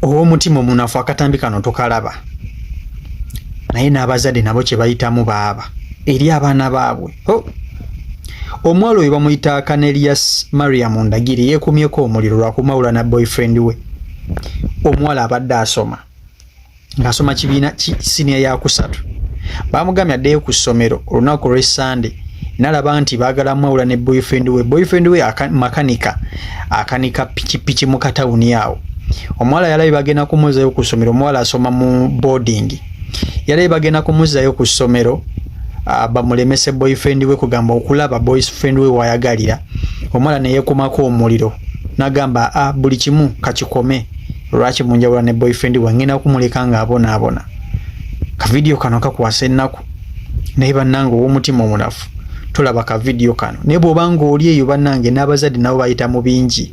omutima omunafu akatambi kano tokalaba naye n'abazadde nabo kye bayitamu baaba eri abaana baabwe. Omwalo oyo bamuyita Cornelius Mariam Ndagiri yeekumyeko omuliro lwa kumawula na boyfriend we. Omuwala abadde asoma ng'asoma kibiina siniya ya kusatu. Bamugambye addeyo ku ssomero olunaku lw'e Sunday n'alaba nti baagala mawula ne boyfriend we. Boyfriend we makanika akanika pikipiki mu katawuni awo. Omuwala yalabi bagenda kumuzzayo ku ssomero. Omuwala asoma mu boarding. Yalabi bagenda kumuzzayo ku ssomero bamulemese boyfriend we kugamba okulaba boyfriend we wayagalira. Omuwala ne yeekumako omuliro n'agamba buli kimu kakikome lwaki munjawula ne boyfriend we ngenda kumuleka ng'abonaabona. Ka video kano kakwasa ennaku naye bannange ow'omutima omunafu tulaba ka video kano naye bw'obanga oli eyo bannange n'abazadde nabo bayita mu bingi.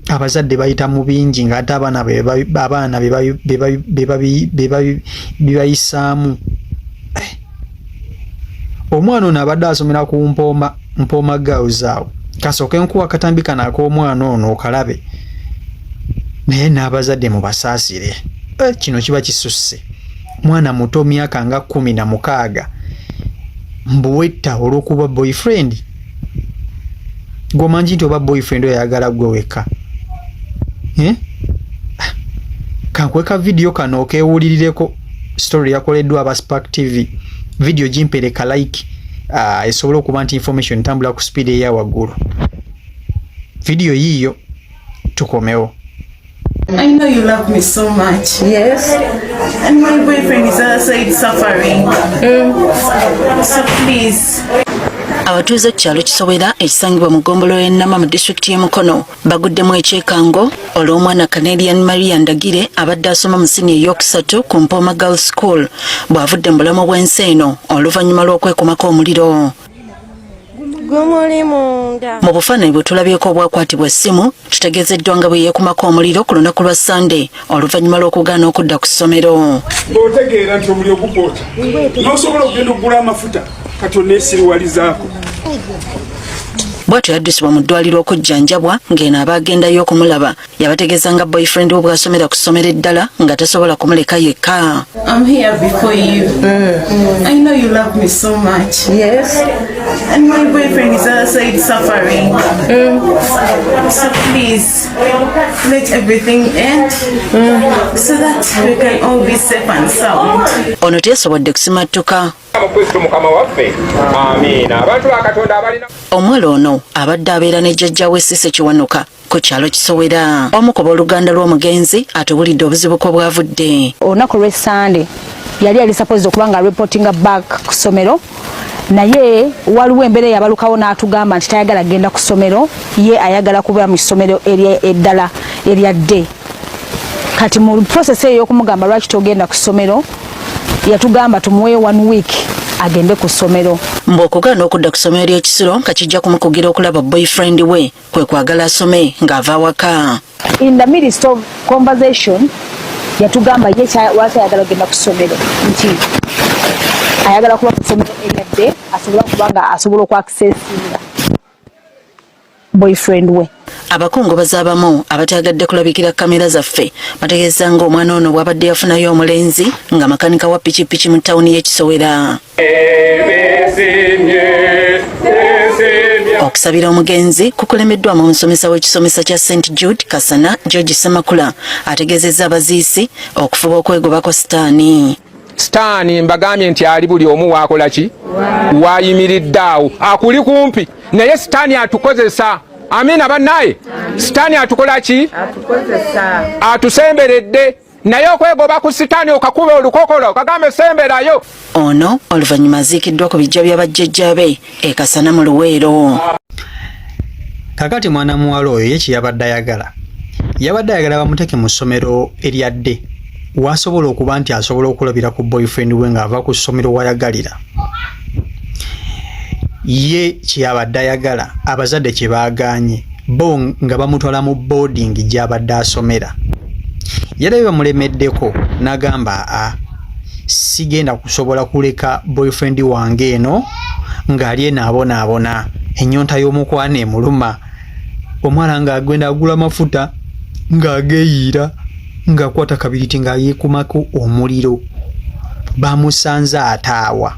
Abazadde bayita mu bingi ng'ate abaana bebayisaamu. Omwana ono abadde asomera ku Mpooma Girls awo. Kasooke nkuwa akatambi kano ak'omwana ono okalabe naye n'abazadde mubasaasire. Kino kiba kisusse. Mwana muto myaka nga 16 mbuwetta olw'okuba boyfriend. Gomanji nti oba boyfriend oyagala gwe weka. Kankweka video kano okewulirireko story yakoleddwa aba Spark TV. Video jimpereka like esobola okuba nti information tambula ku speed eya waggulu. Video yiyo tukomewo. I know you love me so much. Yes. And my boyfriend is outside suffering. So please. Abatuuze ku kyalo Kisowera ekisangibwa mu ggombolola y'e Nama mu disitulikiti y'e Mukono baguddemu ekyekango olw'omwana Canadian Maria Ndagire abadde asoma mu siniya ey'okusatu ku Mpooma Girls School bw'avudde mu bulamu bw'ensi eno oluvannyuma lw'okwekomako omuliro. Mu bufaananyi bwe tulabyeko obwakwatibwa essimu tutegeezeddwa nga bwe yeekumako omuliro ku lunaku lwa Sunday oluvannyuma lw'okugaana okudda ku ssomero. Otegeera nti omuliro gukwota n'osobola okugenda okugula amafuta kati oneesiriwalizaako. Bw'atyo yaddusibwa mu ddwaliro okujjanjabwa ng'eno abaagendayo okumulaba yabategeeza nga boyfriend we bw'asomera ku ssomero eddala nga tasobola kumuleka yekka. I'm here before you. I know you love me so much. Yes. And my boyfriend is outside suffering. So please, let everything end so that we can all be safe and sound. Ono teyasobodde kusimattuka. Omuwala ono abadde abeera ne jjajja we Cissy Kiwanuka ku kyalo Kisowera. Omu ku booluganda lw'omugenzi atubulidde obuzibu ko bwavudde. Olunaku lw'e Sunday yali supposed okuba nga reportinga back ku ssomero naye waliwo embeera yabalukawo n'atugamba nti tayagala agenda ku ssomero ye ayagala kuba mu ssomero eddala erya dde. Kati mu process eyo y'okumugamba lwaki togenda ku ssomero yatugamba tumuwe 1 week agende ku ssomero. Mbw'okugaana okudda ku ssomero ly'ekisulo nga kijja kumukugira okulaba boyfriend we kwe kwagala asome ng'ava awaka. In the midst of conversation yatugamba ye lwaki ayagala ogenda ku ssomero nti ayagala kuba ku ssomero eryadde asobola kuba nga asobola okwakisesinga boyfriend we. Abakungubazi abamu abatayagadde kulabikira kamera zaffe bategeeza ng'omwana ono bw'abadde yafunayo omulenzi nga makanika wa pikipiki mu ttawuni y'e Kisowera. Okusabira omugenzi kukulemeddwamu omusomesa w'ekisomesa kya St. Jude Kasana George Semakula ategeezezza abaziisi okufuba okwegobako sitaani. Sitaani mbagambye nti ali buli omu waakola ki? Waayimiridde awo akuli kumpi naye sitaani atukozesa. Amina bannaye. Sitaani atukola ki? Atukozesa. Atusemberedde naye okwegoba ku sitaani okakuba olukokolo okagambe semberayo. Ono oluvannyuma aziikiddwa ku bijja bya bajjajja be e Kasana mu Luweero. Kakati mwana muwala oyo ye kyeyabadde ayagala bamuteke mu ssomero eryadde waasobola okuba nti asobola okulabira ku boyfriend we ng'ava ku ssomero wayagalira. Ye kyeyabadde ayagala abazadde kye baagaanye bo nga bamutwala mu boarding gy'abadde asomera. Yalabe bamulemeddeko n'agamba sigenda kusobola kuleka boyfriend wange eno ng'ali enaabonaabona ennyonta y'omukwana emuluma. Omwana ng'agenda agula amafuta ng'ageeyiira nga kwata kabiriti nga yekumako omuliro bamusanze ataawa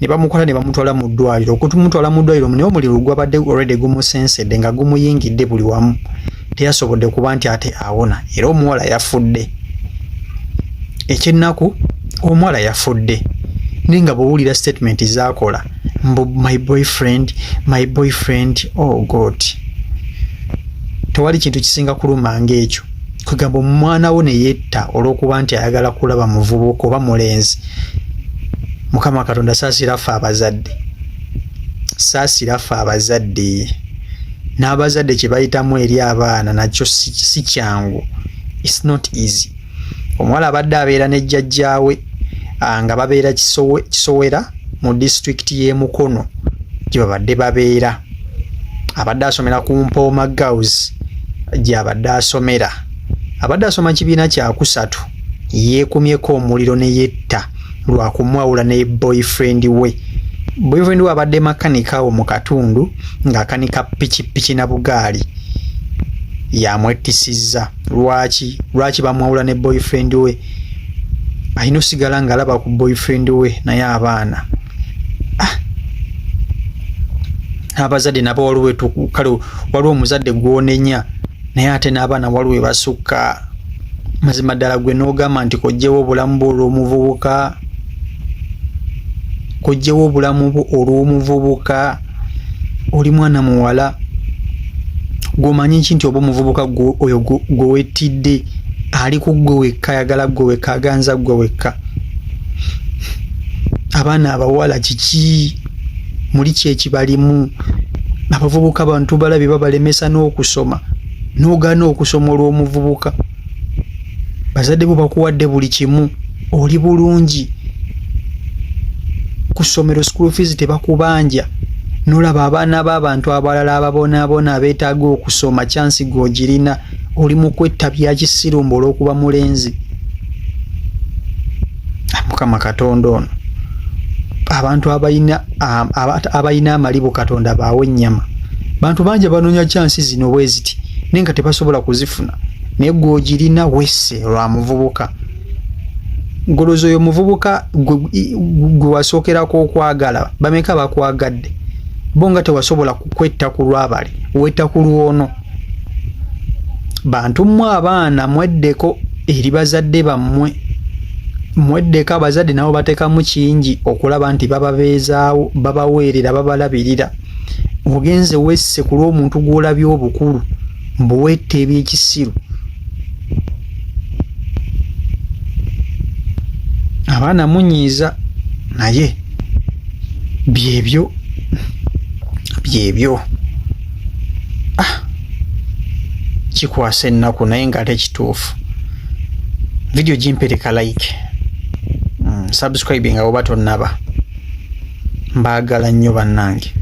ne bamukola ne bamutwala mu ddwaliro okutumutwala mu ddwaliro naye omuliro gwabadde already gumusensedde nga gumuyingidde buli wamu teyasobodde kuba nti ate awona era omuwala yafudde ekyennaku omuwala yafudde ninga bwowulira statement zaakola my boyfriend oh god tewali kintu kisinga kuluma ng'ekyo kwegamba omwana wo ne yetta olw'okuba nti ayagala kulaba muvubuka oba mulenzi Mukama Katonda saasirafe abazadde n'abazadde kye bayitamu eri abaana nakyo si kyangu it's not easy omuwala abadde abeera ne jjajjaawe nga babeera Kisowera mu district y'e Mukono gye babadde babeera abadde asomera ku Mpooma Girls gye abadde asomera abadde asoma kibiina kya kusatu yeekumyeko omuliro ne yetta lwa kumwawula ne boyfriend we abadde makanika wo mu katundu ng'akanika pikipiki na bugaali yamwettisizza lwaki bamwawula ne boyfriend we alina osigala ng'alaba ku boyfriend we naye abaana abazadde nabo waliwo omuzadde gw'onenya naye ate n'abaana waliwo basukka mazima ddala gwe n'ogamba nti kojjewo obulamu olw'omuvubuka oli mwana muwala gwomanyi nti oba omuvubuka oyo gwe wettidde ali ku gwe wekka ayagala gwe wekka aganza gwe wekka abaana abawala kiki muli kyekibalimu abavubuka bantu balabye babalemesa n'okusoma n'ogaana okusoma olw'omuvubuka bazadde bo bakuwadde buli kimu oli bulungi ku ssomero school fees tebakubanja n'olaba abaana b'abantu abalala ababonaabona abeetaaga okusoma chansi gw'ogirina oli mu kwetta bya kisirumba olw'okuba mulenzi Mukama Katonda ono abantu abayina amalibu Katonda baawe ennyama bantu bangi banoonya chansi zino bwe ziti naye nga tebasobola kuzifuna naye gw'ogirina wesse lwa muvubuka ngolozo oyo muvubuka gwe wasookerako okwagala bameka bakwagadde bo nga tewasobola kwetta ku lwabali wetta ku lwono bantu mmwe abaana mweddeko eri bazadde bammwe mweddeko abazadde nabo bateekamu kingi okulaba nti bababeezaawo babaweerera babalabirira ogenze wesse ku lw'omuntu gw'olabye obukulu mbuwetta ebyekisiru abaana munyiiza naye byebyo kikwasa ennaku naye nga tekituufu video gimpereka like subscribe nga oba tonnaba mbaagala nnyo bannange